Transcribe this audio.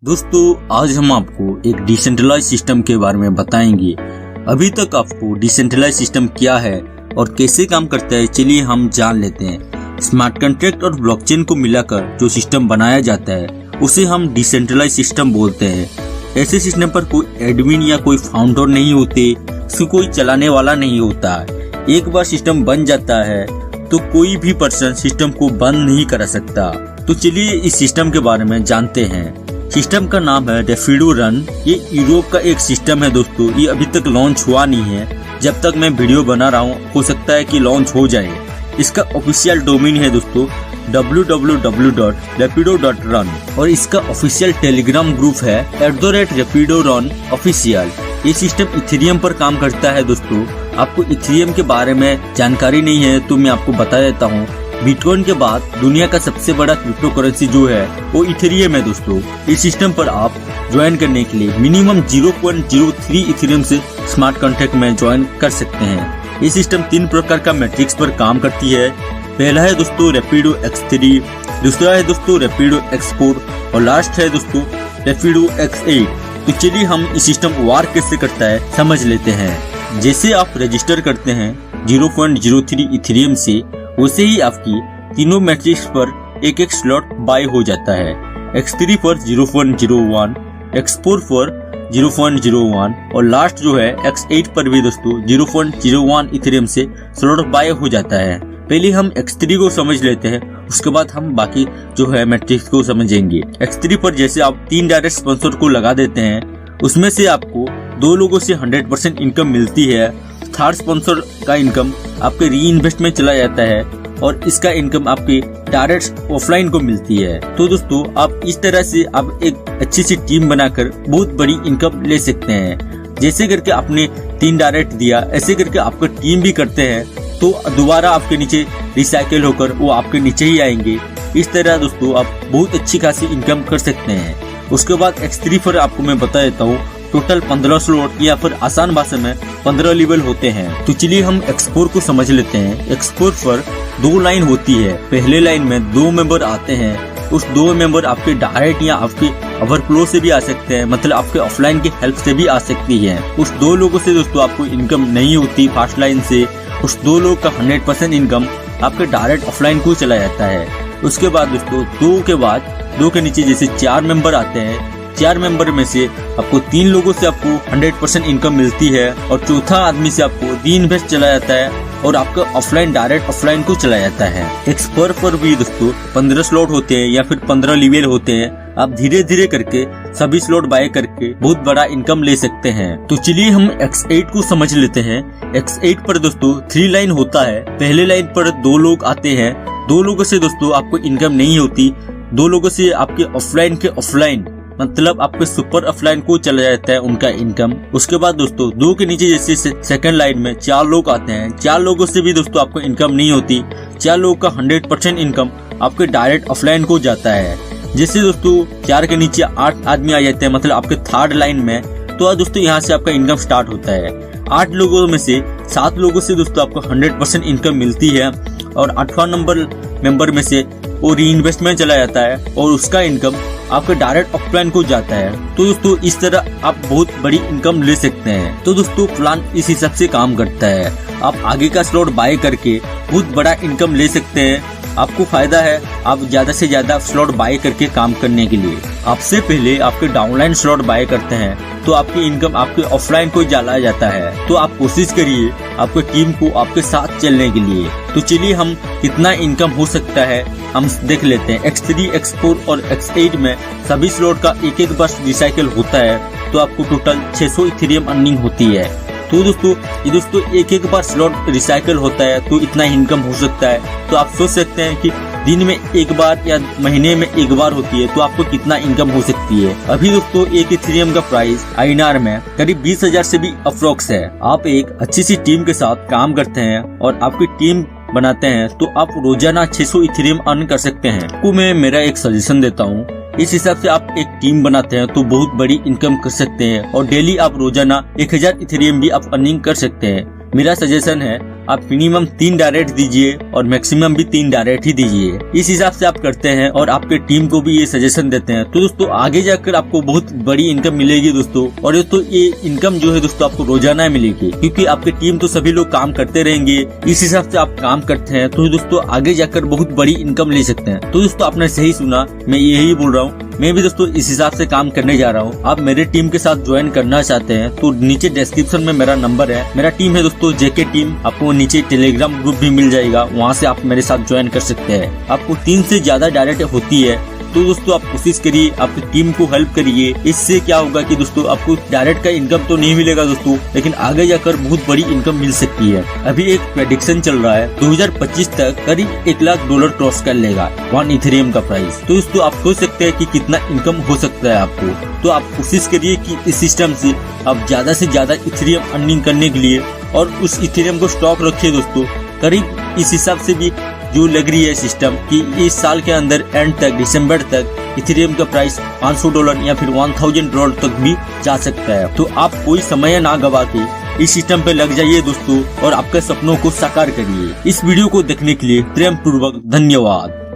दोस्तों आज हम आपको एक डिसेंट्रलाइज सिस्टम के बारे में बताएंगे। अभी तक आपको डिसेंट्रलाइज सिस्टम क्या है और कैसे काम करता है, चलिए हम जान लेते हैं। स्मार्ट कॉन्ट्रैक्ट और ब्लॉकचेन को मिलाकर जो सिस्टम बनाया जाता है उसे हम डिसेंट्रलाइज सिस्टम बोलते हैं। ऐसे सिस्टम पर कोई एडमिन या कोई फाउंडर नहीं होते, इसको कोई चलाने वाला नहीं होता। एक बार सिस्टम बन जाता है तो कोई भी पर्सन सिस्टम को बंद नहीं कर सकता। तो चलिए इस सिस्टम के बारे में जानते हैं। सिस्टम का नाम है रैपिडो रन। ये यूरोप का एक सिस्टम है दोस्तों, ये अभी तक लॉन्च हुआ नहीं है। जब तक मैं वीडियो बना रहा हूँ हो सकता है कि लॉन्च हो जाए। इसका ऑफिशियल डोमेन है दोस्तों www.rapido.run और इसका ऑफिशियल टेलीग्राम ग्रुप है @rapido_run official। ये सिस्टम इथेरियम पर काम करता है दोस्तों। आपको इथेरियम के बारे में जानकारी नहीं है तो मैं आपको बता देता हूँ। बिटकॉइन के बाद दुनिया का सबसे बड़ा क्रिप्टो करेंसी जो है वो इथेरियम है दोस्तों। इस सिस्टम पर आप ज्वाइन करने के लिए मिनिमम 0.03 इथेरियम से स्मार्ट कॉन्ट्रैक्ट में ज्वाइन कर सकते हैं। ये सिस्टम 3 प्रकार का मैट्रिक्स पर काम करती है। पहला है दोस्तों रैपिडो X3, दूसरा है दोस्तों रैपिडो X4 और लास्ट है दोस्तों रैपिडो X8। तो चलिए हम इस सिस्टम वर्क कैसे करता है समझ लेते हैं। जैसे आप रजिस्टर करते हैं 0.03 इथेरियम से, वैसे ही आपकी तीनों मैट्रिक्स पर एक एक स्लॉट बाय हो जाता है। X3 पर 0.01, X4 पर 0.01 और लास्ट जो है X8 पर भी दोस्तों 0.01 इथेरियम से स्लॉट बाय हो जाता है। पहले हम X3 को समझ लेते हैं, उसके बाद हम बाकी जो है मैट्रिक्स को समझेंगे। X3 पर जैसे आप 3 डायरेक्ट स्पॉन्सर को लगा देते हैं, उसमें से आपको 2 लोगों से 100% इनकम मिलती है। थर्ड स्पॉन्सर का इनकम आपके री इन्वेस्ट में चला जाता है और इसका इनकम आपके डायरेक्ट ऑफलाइन को मिलती है। तो दोस्तों आप इस तरह से आप एक अच्छी सी टीम बनाकर बहुत बड़ी इनकम ले सकते हैं। जैसे करके आपने 3 डायरेक्ट दिया, ऐसे करके आपका टीम भी करते हैं तो दोबारा आपके नीचे रिसाइकिल होकर वो आपके नीचे ही आएंगे। इस तरह दोस्तों आप बहुत अच्छी खासी इनकम कर सकते हैं। उसके बाद X3 पर आपको मैं बता देता हूँ, टोटल 15 स्लॉट या फिर आसान भाषा में 15 लेवल होते हैं। तो चलिए हम X4 को समझ लेते हैं। X4 पर 2 लाइन होती है। पहले लाइन में 2 मेंबर आते हैं। उस 2 मेंबर आपके डायरेक्ट या आपके ओवरफ्लो से भी आ सकते हैं, मतलब आपके ऑफलाइन की हेल्प से भी आ सकती है। उस 2 लोगों से दोस्तों आपको इनकम नहीं होती फर्स्ट लाइन से। उस 2 लोग का 100% इनकम आपके डायरेक्ट ऑफलाइन को चला जाता है। उसके बाद दोस्तों 2 के बाद 2 के नीचे जैसे 4 मेंबर आते हैं। 4 मेंबर में से आपको 3 लोगों से आपको 100% इनकम मिलती है और चौथा आदमी से आपको री इन्वेस्ट चला जाता है और आपका ऑफलाइन डायरेक्ट ऑफलाइन को चला जाता है। X4 पर भी दोस्तों 15 स्लॉट होते हैं या फिर 15 लेवल होते हैं। आप धीरे धीरे करके सभी स्लॉट बाय करके बहुत बड़ा इनकम ले सकते हैं। तो चलिए हम X8 को समझ लेते हैं। X8 पर दोस्तों 3 लाइन होता है। पहले लाइन पर 2 लोग आते हैं। 2 लोगों से दोस्तों आपको इनकम नहीं होती। 2 लोगों से आपके ऑफलाइन के ऑफलाइन मतलब आपके सुपर ऑफलाइन को चला जाता है उनका इनकम। उसके बाद दोस्तों 2 के नीचे जैसे सेकंड लाइन में 4 लोग आते हैं। 4 लोगों से भी दोस्तों आपको इनकम नहीं होती। 4 लोगों का 100% इनकम आपके डायरेक्ट ऑफलाइन को जाता है। जैसे दोस्तों 4 के नीचे 8 आदमी आ जाते हैं, मतलब आपके थर्ड लाइन में, तो दोस्तों यहाँ से आपका इनकम स्टार्ट होता है। 8 लोगों में से 7 लोगों से दोस्तों आपको 100% इनकम मिलती है और 8वां नंबर मेंबर में से वो री इन्वेस्टमेंट चला जाता है और उसका इनकम आपके डायरेक्ट ऑफलाइन को जाता है। तो दोस्तों इस तरह आप बहुत बड़ी इनकम ले सकते हैं। तो दोस्तों प्लान इस हिसाब से काम करता है। आप आगे का स्लॉट बाय करके बहुत बड़ा इनकम ले सकते हैं। आपको फायदा है आप ज्यादा से ज्यादा स्लॉट बाय करके काम करने के लिए। आपसे पहले आपके डाउनलाइन स्लॉट बाय करते हैं तो आपकी इनकम आपके ऑफलाइन को चला जाता है। तो आप कोशिश करिए आपके टीम को आपके साथ चलने के लिए। तो चलिए हम कितना इनकम हो सकता है हम देख लेते हैं। X3, X4 और X8 में सभी स्लॉट का एक बार रिसाइकिल होता है तो आपको टोटल 600 इथेरियम अर्निंग होती है। तो दोस्तों एक बार स्लॉट रिसाइकिल होता है तो इतना इनकम हो सकता है। तो आप सोच सकते हैं कि दिन में एक बार या महीने में एक बार होती है तो आपको कितना इनकम हो सकती है। अभी दोस्तों एक इथेरियम का प्राइस INR में करीब 20,000 से भी अप्रोक्स है। आप एक अच्छी सी टीम के साथ काम करते हैं और आपकी टीम बनाते हैं तो आप रोजाना 600 इथेरियम अर्न कर सकते हैं। आपको मैं मेरा एक सजेशन देता हूँ, इस हिसाब से आप एक टीम बनाते हैं तो बहुत बड़ी इनकम कर सकते हैं और डेली आप रोजाना 1000 इथेरियम भी आप अर्निंग कर सकते हैं। मेरा सजेशन है आप मिनिमम 3 डायरेक्ट दीजिए और मैक्सिमम भी 3 डायरेक्ट ही दीजिए। इस हिसाब से आप करते हैं और आपके टीम को भी ये सजेशन देते हैं तो दोस्तों आगे जाकर आपको बहुत बड़ी इनकम मिलेगी दोस्तों। और दोस्तों ये इनकम जो है दोस्तों आपको रोजाना मिलेगी, क्योंकि आपके टीम तो सभी लोग काम करते रहेंगे। इस हिसाब से आप काम करते हैं तो दोस्तों आगे जाकर बहुत बड़ी इनकम ले सकते हैं। तो दोस्तों आपने सही सुना, मैं यही बोल रहा हूँ। मैं भी दोस्तों इस हिसाब से काम करने जा रहा हूँ। आप मेरे टीम के साथ ज्वाइन करना चाहते हैं तो नीचे डिस्क्रिप्शन में मेरा नंबर है। मेरा टीम है दोस्तों जेके टीम। आपको नीचे टेलीग्राम ग्रुप भी मिल जाएगा, वहाँ से आप मेरे साथ ज्वाइन कर सकते हैं। आपको 3 से ज्यादा डायरेक्ट होती है तो दोस्तों आप कोशिश करिए, आपकी टीम को हेल्प करिए। इससे क्या होगा कि दोस्तों आपको डायरेक्ट का इनकम तो नहीं मिलेगा दोस्तों, लेकिन आगे जाकर बहुत बड़ी इनकम मिल सकती है। अभी एक प्रेडिक्शन चल रहा है 2025 तक करीब $1,00,000 क्रॉस कर लेगा 1 इथेरियम का प्राइस। तो दोस्तों आप सोच सकते हैं कि कितना इनकम हो सकता है आपको। तो आप कोशिश करिए कि इस सिस्टम से आप ज्यादा से ज्यादा इथेरियम अर्निंग करने के लिए और उस इथेरियम को स्टॉक रखिए दोस्तों। करीब इस हिसाब से भी जो लग रही है सिस्टम कि इस साल के अंदर एंड तक दिसंबर तक इथेरियम का प्राइस $500 या फिर $1,000 तक भी जा सकता है। तो आप कोई समय ना गवा के इस सिस्टम पे लग जाइए दोस्तों और आपके सपनों को साकार करिए। इस वीडियो को देखने के लिए प्रेम पूर्वक धन्यवाद।